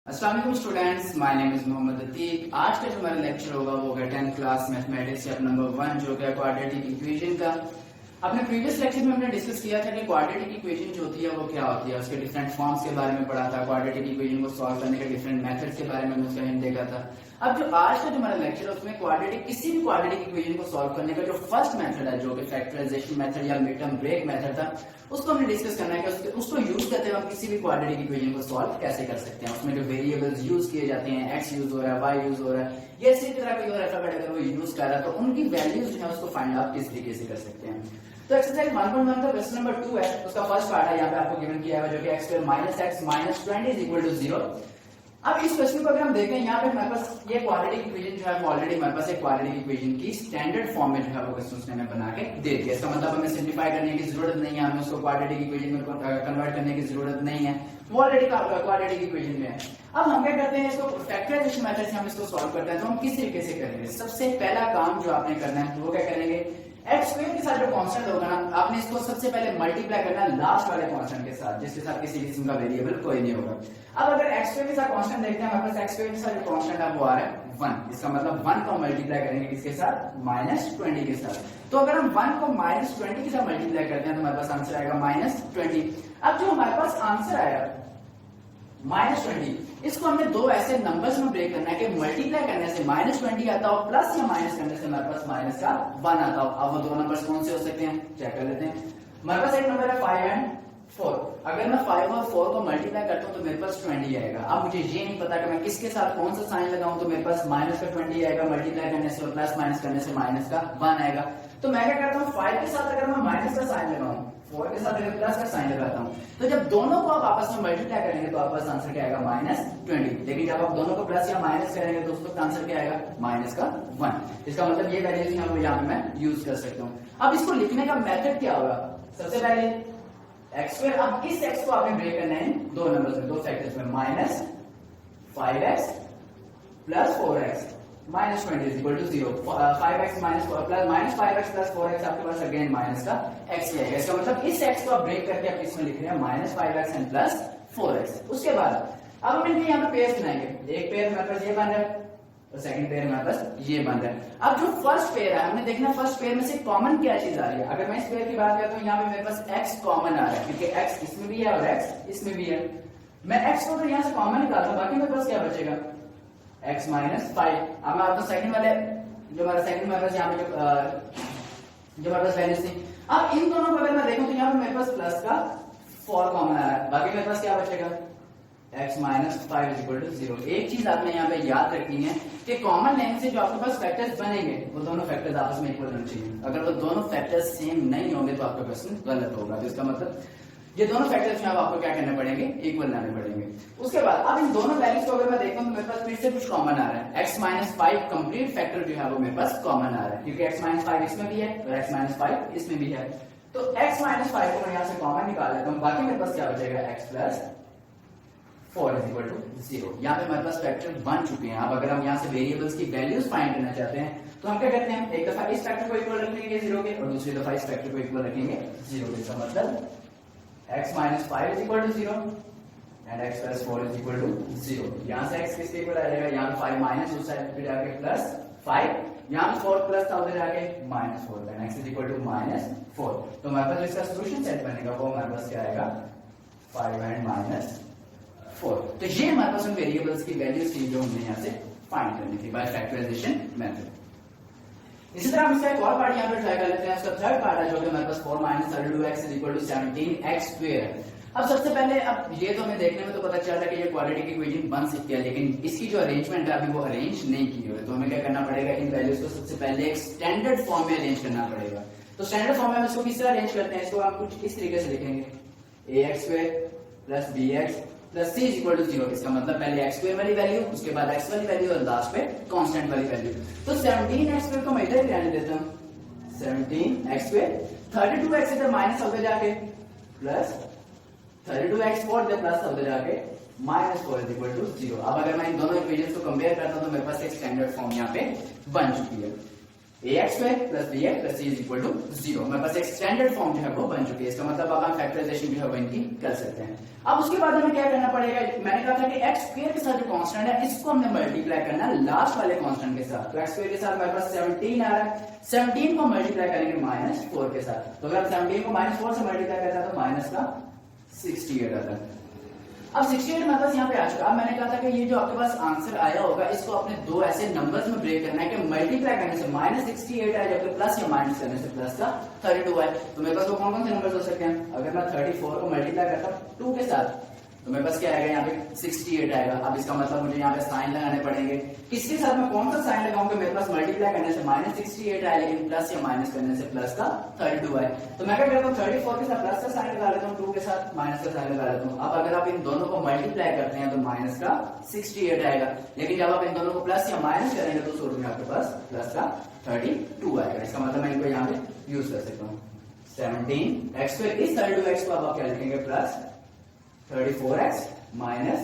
अस्सलाम वालेकुम students, my name is Mohammad Atiq. आज का जो हमारा लेक्चर होगा वो होगा 10th class mathematics chapter number 1 जो है क्वाड्रेटिक इक्वेशन का। अपने प्रीवियस लेक्चर में हमने डिस्कस किया था कि क्वाड्रेटिक इक्वेशन जो होती है वो क्या होती है, उसके डिफरेंट फॉर्म्स के बारे में पढ़ा था, क्वाड्रेटिक इक्वेशन को सॉल्व करने के डिफरेंट मेथड्स के बारे में उसका हिंट देखा था। अब जो आज का जो हमारा लेक्चर है उसमें किसी भी क्वाड्रेटिक इक्वेशन को सॉल्व करने का जो फर्स्ट मेथड है जो कि फैक्टराइजेशन मेथड या मिड टर्म ब्रेक मेथड था, उसको हमने डिस्कस करना है कि उसको यूज करते हुए हम किसी भी क्वाड्रेटिक इक्वेशन को सॉल्व कैसे कर सकते हैं। उसमें जो वेरिएबल्स यूज किए जाते हैं, एक्स यूज हो रहा है, वाई यूज हो रहा है, या इसी तरह कोई और अल्फाबेट अगर वो यूज कर रहा है तो उनकी वैल्यूज जो है उसको फाइंड आउट किस तरीके से कर सकते हैं। तो एक्सरसाइज 1.1 का क्वेश्चन नंबर 2 है, उसका फर्स्ट पार्ट है यहाँ पे आपको गिवन किया हुआ जो कि x square minus x minus 20 is equal to 0। अब इस क्वेश्चन को अगर हम देखें यहाँ पे हमारे पास ये क्वाड्रेटिक इक्वेशन जो है ऑलरेडी हमारे पास एक क्वाड्रेटिक इक्वेशन की स्टैंडर्ड फॉर्म में जो है वो क्वेश्चन उसने हमें बना के दे दिया। इसका मतलब हमें सिंप्लीफाई करने की जरूरत नहीं है, हमें उसको क्वाड्रेटिक इक्वेशन में कन्वर्ट करने की जरूरत नहीं है, वो ऑलरेडी क्वाड्रेटिक इक्वेशन में है। अब हम क्या करते हैं, इसको फैक्टराइजेशन मेथड से हम इसको सॉल्व करते हैं। तो हम किस तरीके से करेंगे, सबसे पहला काम जो आपने करना है वो क्या करेंगे, एक्स स्क्वायर के साथ जो कांस्टेंट होगा ना, आपने इसको सबसे पहले मल्टीप्लाई करना है लास्ट वाले कांस्टेंट के साथ जिसके साथ किसी किस्म का वेरिएबल कोई नहीं होगा। अब अगर एक्स स्क्वायर के साथ कांस्टेंट देखते हैं, हमारे पास एक्स स्क्वायर के साथ जो कांस्टेंट है वो आ रहा है 1। इसका मतलब 1 को मल्टीप्लाई करेंगे किसके साथ, -20 के साथ। तो अगर हम 1 को -20 के साथ मल्टीप्लाई करते हैं तो हमारे पास आंसर आएगा -20। अब जो हमारे पास आंसर आया -20, इसको हमने दो ऐसे नंबर्स में ब्रेक करना है कि मल्टीप्लाई करने से -20 आता हो प्लस या माइनस करने से हमारे पास माइनस का 1 आता हो। अब वो दो नंबर्स कौन से हो सकते हैं, चेक कर लेते हैं। हमारे पास एक नंबर है 5 एंड 4। अगर मैं 5 और 4 को मल्टीप्लाई करता हूं तो मेरे पास 20 आएगा। अब मुझे ये नहीं पता कि मैं किसके साथ कौन सा साइन लगाऊं, तो मेरे पास माइनस का 20 आएगा मल्टीप्लाई करने से और प्लस माइनस करने से माइनस का 1 आएगा। तो मैं क्या करता हूँ, 5 के साथ अगर मैं माइनस का साइन लगाऊं, 4 के साथ अगर प्लस का साइन लगाता हूं, तो जब दोनों को आप आपस में मल्टीप्लाई करेंगे तो आपका आंसर क्या आएगा, -20। लेकिन जब आप दोनों को प्लस या माइनस करेंगे तो उसका आंसर क्या आएगा, -1। इसका मतलब ये वैल्यूज यहाँ पे मैं यूज कर सकता हूँ। अब इसको लिखने का मेथड क्या होगा, सबसे पहले एक्स स्क्वायर, अब इस एक्स को आपने ब्रेक करना है दो नंबर्स में, दो फैक्टर्स में, -5x plus 4x -20 is equal to 0। 5x minus 5x plus 4x आपके पास अगेन माइनस का x ही आएगा। इसका मतलब इस x को आप ब्रेक करके आप इसमें लिख रहे हैं -5x एंड प्लस 4x। उसके बाद अब हम इनके यहाँ पे पेयर्स बनाएंगे, एक पेयर हमारे पास ये बन रहा है और सेकंड पेयर हमारे पास ये बन रहा है। अब जो फर्स्ट पेयर है हमने देखना फर्स्ट पेयर में से कॉमन क्या चीज आ रही है। अगर मैं इस पेयर की बात करता हूँ, यहाँ पे मेरे पास x कॉमन आ रहा है क्योंकि x इसमें भी है और x इसमें भी है। मैं x को तो यहाँ से कॉमन निकालता हूँ, बाकी मेरे पास क्या बचेगा, x -5। अब मैं आपको सेकंड वाले जो हमारा सेकंड हमारे पास यहाँ पे जो हमारे पास वैल्यूज थी, अब इन दोनों को अगर मैं देखूं तो यहाँ पे मेरे पास प्लस का 4 कॉमन आ रहा है, बाकी मेरे पास क्या बचेगा, x -5 इज इक्वल टू 0। एक चीज आपने यहाँ पे याद रखनी है कि कॉमन लेने से जो आपके पास फैक्टर्स बनेंगे वो दोनों फैक्टर्स आपस में इक्वल होने चाहिए। अगर वो दोनों फैक्टर्स सेम नहीं होंगे तो आपका क्वेश्चन गलत होगा। तो इसका मतलब ये दोनों फैक्टर्स में आपको क्या करने पड़ेंगे, इक्वल लाने पड़ेंगे। उसके बाद अब इन दोनों वैल्यूज को अगर मैं देखता हूँ तो मेरे पास फिर से कुछ कॉमन आ रहा है, x -5 कंप्लीट फैक्टर जो है वो मेरे पास कॉमन आ रहा है क्योंकि x -5 इसमें भी है और x -5 इसमें भी है। तो x -5 को मैं यहाँ से कॉमन निकाल लेता हूँ, बाकी मेरे पास क्या बचेगा, x plus 4 is equal to 0। यहाँ पे हमारे पास फैक्टर बन चुके हैं। अब अगर हम यहाँ से वेरिएबल्स की वैल्यूज फाइंड करना चाहते हैं तो हम क्या करते हैं, एक दफा इस फैक्टर को इक्वल रखेंगे 0 के और दूसरी दफा इस फैक्टर को इक्वल रखेंगे 0 के। इसका मतलब x -5 is equal to 0 and x plus 4 is equal to 0। यहाँ से x किसके इक्वल आ जाएगा, यहाँ पे 5 माइनस उस साइड पे जाके प्लस 5, यहाँ पे 4 प्लस था उधर जाके -4 and x is equal to -4। तो हमारे पास इसका सोल्यूशन सेट बनेगा वो हमारे पास क्या आएगा, 5 एंड -4। तो ये हमारे पास उन वेरिएबल्स की वैल्यूज थी जो हमने यहाँ से फाइंड करनी थी बाय फैक्टराइजेशन मेथड। इसी तरह हम इसका एक और पार्ट यहाँ पे ट्राई कर लेते हैं। उसका थर्ड पार्ट है जो कि हमारे पास 4 - 32x is equal to 17x square है। अब सबसे पहले अब ये तो हमें देखने में तो पता चल रहा है कि ये क्वाड्रेटिक इक्वेशन बन सकती है, लेकिन इसकी जो अरेंजमेंट है अभी वो अरेंज नहीं की हुई है। तो हमें क्या करना पड़ेगा, इन वैल्यूज को सबसे पहले एक स्टैंडर्ड फॉर्म में अरेंज करना पड़ेगा। तो स्टैंडर्ड फॉर्म में हम इसको किस तरह अरेंज करते हैं, इसको हम कुछ इस तरीके से लिखेंगे, ax square plus bx plus c is equal to 0। इसका मतलब पहले x स्क्वायर वाली वैल्यू, उसके बाद x वाली वैल्यू और लास्ट पे कांस्टेंट वाली वैल्यू। तो 17x स्क्वायर को मैं इधर ही रहने देता हूँ, 17x स्क्वायर, 32x इधर माइनस होकर जाके प्लस 32x4 इधर प्लस होकर जाके -4 इज इक्वल टू 0। अब अगर मैं इन दोनों इक्वेशंस को कंपेयर करता हूं तो मेरे पास एक स्टैंडर्ड फॉर्म यहाँ पे बन चुकी है। ax square plus bx plus c is equal to 0। हमारे पास एक स्टैंडर्ड फॉर्म जो है वो बन चुकी है। इसका मतलब अब हम फैक्टराइजेशन जो है वो इनकी कर सकते हैं। अब उसके बाद हमें क्या करना पड़ेगा, मैंने कहा था कि x स्क्वायर के साथ जो कांस्टेंट है इसको हमने मल्टीप्लाई करना है लास्ट वाले कांस्टेंट के साथ। तो x स्क्वायर के साथ हमारे पास 17 आ रहा है, 17 को मल्टीप्लाई करेंगे -4 के साथ। तो अगर 17 को -4 से मल्टीप्लाई करता है तो माइनस का 68 आता है। अब 68 हमारे पास यहाँ पे आ चुका। अब मैंने कहा था कि ये जो आपके पास आंसर आया होगा इसको अपने दो ऐसे नंबर्स में ब्रेक करना है कि मल्टीप्लाई करने से -68 आए जबकि प्लस या माइनस करने से प्लस का 32 आए। तो मेरे पास वो कौन कौन से नंबर्स हो सकते हैं, अगर मैं 34 को मल्टीप्लाई करता हूँ 2 के साथ तो मेरे पास क्या आएगा, यहाँ पे 68 आएगा। अब इसका मतलब मुझे यहाँ पे साइन लगाने पड़ेंगे। किसके साथ मैं कौन सा साइन लगाऊंगा, मेरे पास मल्टीप्लाई करने से -68 आए लेकिन प्लस या माइनस करने से प्लस का 32 आए। तो मैं क्या करता हूँ 34 के साथ प्लस का साइन लगा लेता हूँ, 2 के साथ माइनस का साइन लगा लेता हूँ। अब अगर आप इन दोनों को मल्टीप्लाई करते हैं तो माइनस का 68 आएगा, लेकिन जब आप इन दोनों को प्लस या माइनस करेंगे तो सूत्र में आपके पास प्लस का 32 आएगा। इसका मतलब मैं इनको यहाँ पे यूज कर सकता हूँ। 17x स्क्वायर इस 32x को अब आप क्या लिखेंगे, plus 34x minus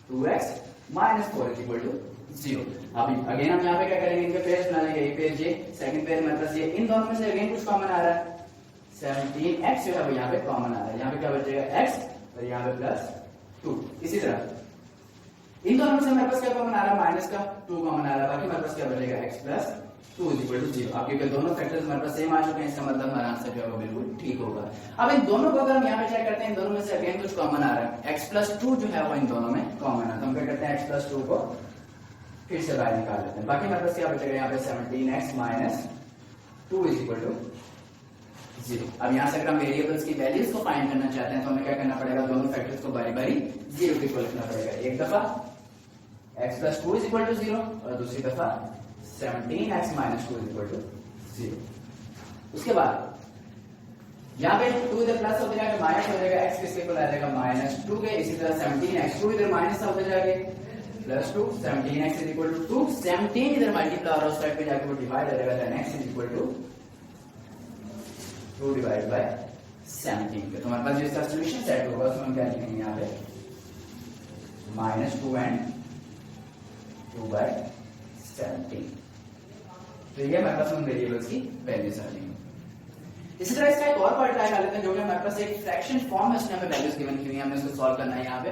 2x minus 4 is equal to 0। अभी अगेन हम यहाँ पे क्या करेंगे, इनके पेयर्स बना लेंगे। एक पेयर ये, सेकंड पेयर में प्लस ये, इन दोनों में से अगेन कुछ कॉमन आ रहा है। 17x जो है वो यहाँ पे कॉमन आ रहा है, यहाँ पे क्या बचेगा x और यहाँ पे प्लस 2। इसी तरह इन दोनों में से हमारे पास क्या कॉमन आ रहा है, माइनस का 2 कॉमन आ रहा है, बाकी हमारे पास क्या बचेगा x plus 2 is equal to 0। अब क्योंकि दोनों फैक्टर्स हमारे पास सेम आ चुके हैं इसका मतलब हमारा आंसर जो है वो बिल्कुल ठीक होगा। अब इन दोनों को अगर हम यहाँ पे चेक करते हैं, इन दोनों में से अगेन कुछ कॉमन आ रहा है, x प्लस 2 जो है वो इन दोनों में कॉमन है। तो हम क्या करते हैं x प्लस 2 को फिर से बाहर निकाल लेते हैं। बाकी हमारे पास क्या बचेगा, यहाँ पे 17x minus 2 is equal to 0। अब यहाँ से अगर हम वेरिएबल्स की वैल्यूज को फाइंड करना चाहते हैं तो हमें क्या करना पड़ेगा, दोनों फैक्टर्स को बारी बारी 0 के इक्वल रखना पड़ेगा। एक दफा x plus 2 is equal to 0 और दूसरी दफा 17x minus 2 is equal to 0। उसके बाद यहाँ पे 2 इधर प्लस हो जाएगा, माइनस हो जाएगा, x किसके इक्वल आ जाएगा -2 के। इसी तरह 17x 2 इधर माइनस हो जाएगा plus 2, 17x is equal to 2, 17 इधर मल्टीप्लाई और उस साइड पे जाके वो डिवाइड हो जाएगा, then x is equal to 2 divide by 17। तो हमारे पास जो इसका सॉल्यूशन सेट होगा उसमें हम क्या लिखेंगे, यहाँ पे -2 and 2 by 17। तो ये हमारे पास उन वेरिएबल्स की वैल्यूज आ जाएंगी। इसी तरह इसका एक और पार्ट ट्राई कर लेते हैं जो कि हमारे पास एक फ्रैक्शन फॉर्म है, उसमें हमें वैल्यूज गिवन की हुई है, हमें इसको सॉल्व करना है यहाँ पे।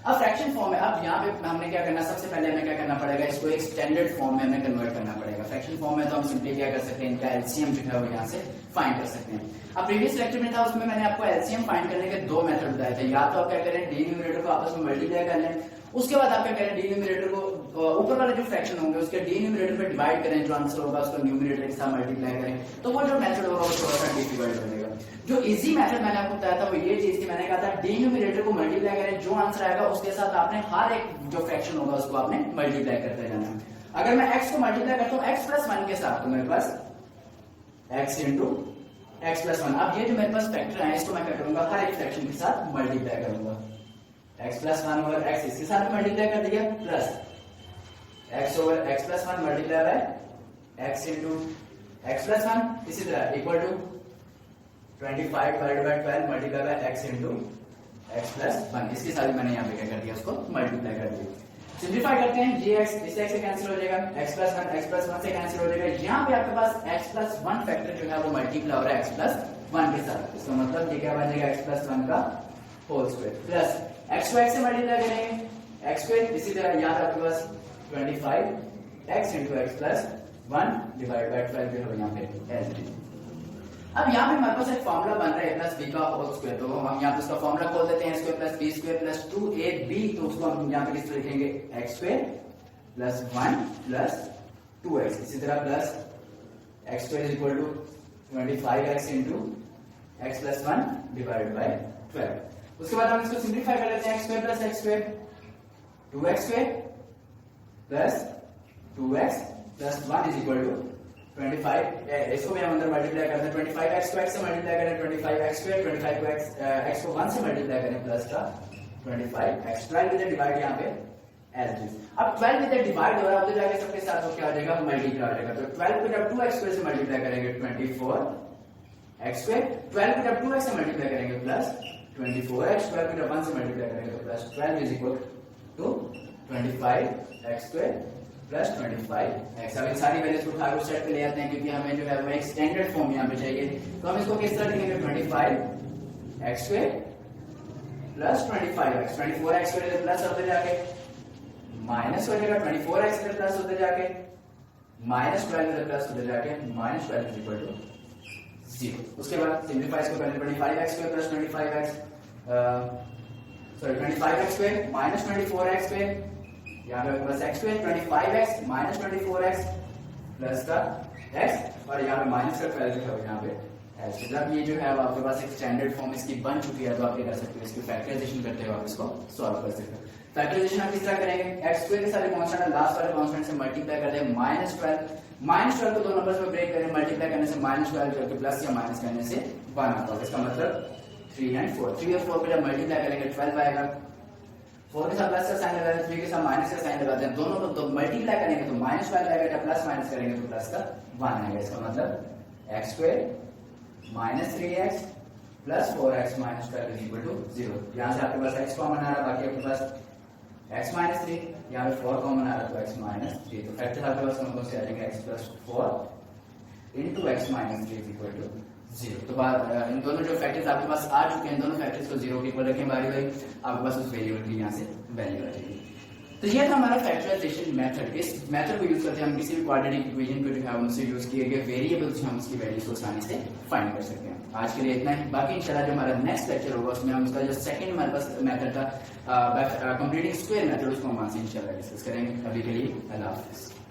अब फ्रैक्शन फॉर्म है, अब यहाँ पे हमने क्या करना, सबसे पहले हमें क्या करना पड़ेगा, इसको एक स्टैंडर्ड फॉर्म में हमें कन्वर्ट करना पड़ेगा। फ्रैक्शन फॉर्म में तो हम सिंपली क्या कर सकते हैं, इनका एलसीएम जो है वो यहाँ से फाइंड कर सकते हैं। अब प्रीवियस लेक्चर में था उसमें मैंने आपको एलसीएम फाइंड करने के दो मेथड बताए थे। या तो आप क्या करें, डिनोमिनेटर को आपस में मल्टीप्लाई कर लें, उसके बाद आप क्या करें, डिनोमिनेटर को ऊपर वाले जो फ्रैक्शन होंगे उसके डिनोमिनेटर पे डिवाइड करें, जो आंसर होगा उसको न्यूमरेटर के साथ मल्टीप्लाई करें। तो वो जो मेथड होगा वो थोड़ा सा डिफिकल्ट बनेगा। जो इजी मेथड मैंने आपको बताया था वो ये चीज थी, मैंने कहा था डिनोमिनेटर को मल्टीप्लाई करें, जो आंसर आएगा उसके साथ आपने हर एक जो फ्रैक्शन होगा उसको आपने मल्टीप्लाई करते जाना है। अगर मैं x को मल्टीप्लाई करता हूँ x प्लस 1 के साथ तो मेरे पास x इंटू x प्लस 1। अब ये जो मेरे पास फैक्टर है इसको मैं क्या करूंगा, हर एक फ्रैक्शन के साथ मल्टीप्लाई करूंगा। x प्लस 1 ओवर x इसके साथ मल्टीप्लाई कर दिया, plus x over x plus 1 multiply by x into x plus 1। इसी तरह equal to 25 divided by 12 multiply by x into x plus 1। इसके साथ मैंने यहाँ पे क्या कर दिया, उसको मल्टीप्लाई कर दिया। सिंप्लीफाई करते हैं, ये x इस x से कैंसिल हो जाएगा, x प्लस 1 से कैंसिल हो जाएगा। यहाँ पे आपके पास x प्लस 1 फैक्टर जो है वो मल्टीप्लाई हो रहा है x प्लस 1 के साथ। इसका मतलब ये क्या बन जाएगा, x प्लस 1 का होल स्क्वायर प्लस x को x से मल्टीप्लाई करेंगे x स्क्वायर। इसी तरह यहाँ पे आपके पास 25x into x plus 1 divide by 12 जो है यहाँ पे l। अब यहाँ पे हमारे पास एक फॉर्मूला बन रहा है a प्लस बी का होल स्क्वायर, तो हम यहाँ पे उसका फॉर्मूला खोल देते हैं, square plus b square plus 2ab। तो उसको हम यहाँ पे किस तरह लिखेंगे, x square plus 1 plus 2x। इसी तरह plus x square is equal to 25x into x plus 1 divide by 12। उसके बाद हम इसको सिंप्लीफाई कर लेते हैं, x square plus x square 2x square plus 2x plus 1 is equal to 25। इसको भी हम अंदर मल्टीप्लाई करते हैं, 25x को x से मल्टीप्लाई करें 25x स्क्वायर, 25 को x को 1 से मल्टीप्लाई करें प्लस का 25x। 12 इधर डिवाइड यहाँ पे एल। अब 12 इधर डिवाइड हो रहा है तो जाके सबके साथ वो क्या हो जाएगा, मल्टीप्लाई हो जाएगा। तो 12 को जब 2x स्क्वायर से मल्टीप्लाई करेंगे 24x स्क्वायर, 12 को जब 2x से मल्टीप्लाई करेंगे प्लस 24x, 12 को जब 1 से मल्टीप्लाई करेंगे तो plus 12 is equal to 25x square plus 25x। अब इन सारी वैल्यूज को उठा उस साइड पे ले आते हैं क्योंकि हमें जो है वो एक स्टैंडर्ड फॉर्म यहाँ पे चाहिए। तो हम इसको किस तरह लिखेंगे 25x square plus 25x, 24x square plus होते जाके माइनस हो जाएगा 24x स्क्वायर प्लस होते जाके माइनस 12 प्लस होते जाके माइनस 12 इक्वल टू 0। उसके बाद सिंप्लीफाई इसको करने 25x square plus 25x sorry 25x square minus 24x square, यहाँ पे plus x square 25x minus 24x plus का x और यहाँ पे माइनस का 12 लिखा हुआ है यहाँ पे h। जब ये जो है अब आपके पास एक स्टैंडर्ड फॉर्म इसकी बन चुकी है तो आप क्या कर सकते हो, इसकी फैक्टराइजेशन करते हो आप इसको सॉल्व कर सकते हो। फैक्टराइजेशन हम किस तरह करेंगे, x स्क्वायर के सारे कांस्टेंट है, लास्ट वाले कांस्टेंट से मल्टीप्लाई कर दें -12 को दो नंबर्स में ब्रेक करें, मल्टीप्लाई करने से -12 करके प्लस या माइनस करने से 1 आता है। इसका मतलब 3 और 4, 3 और 4 को जब मल्टीप्लाई करेंगे 12 आएगा, 4 के साथ प्लस का साइन लगाते हैं, 3 के साथ माइनस का साइन लगाते हैं, दोनों को तो मल्टीप्लाई करेंगे तो -12 आएगा, जब प्लस माइनस करेंगे तो प्लस का 1 आएगा। इसका मतलब x square minus 3x plus 4x minus 12 equal to 0। यहाँ से आपके पास x कॉमन आ रहा है, बाकी आपके पास x माइनस 3, यहाँ पे 4 कॉमन आ रहा है तो x माइनस 3। तो फैक्टर आपके पास कौन से आ जाएंगे, x plus 4 into x minus 3 equal to 0। तो इन दोनों जो फैक्टर्स आपके पास आ चुके हैं, दोनों फैक्टर्स को 0 के इक्वल रखें, बारी बारी आपके पास उस वेरिएबल की यहाँ से वैल्यू आ जाएगी। तो ये था हमारा फैक्टराइजेशन मेथड। इस मेथड को यूज करते हैं हम किसी भी क्वाड्रेटिक इक्वेशन को जो है उनसे यूज किए गए वेरिएबल्स हम उसकी वैल्यूज को आसानी से फाइंड कर सकते हैं। आज के लिए इतना ही, बाकी इंशाल्लाह जो हमारा नेक्स्ट लेक्चर होगा उसमें हम उसका जो सेकंड हमारे पास मेथड था कंप्लीटिंग स्क्वायर मेथड, उसको हम वहां से इंशाल्लाह डिस्कस करेंगे। अभी के लिए अल्लाह हाफिज़।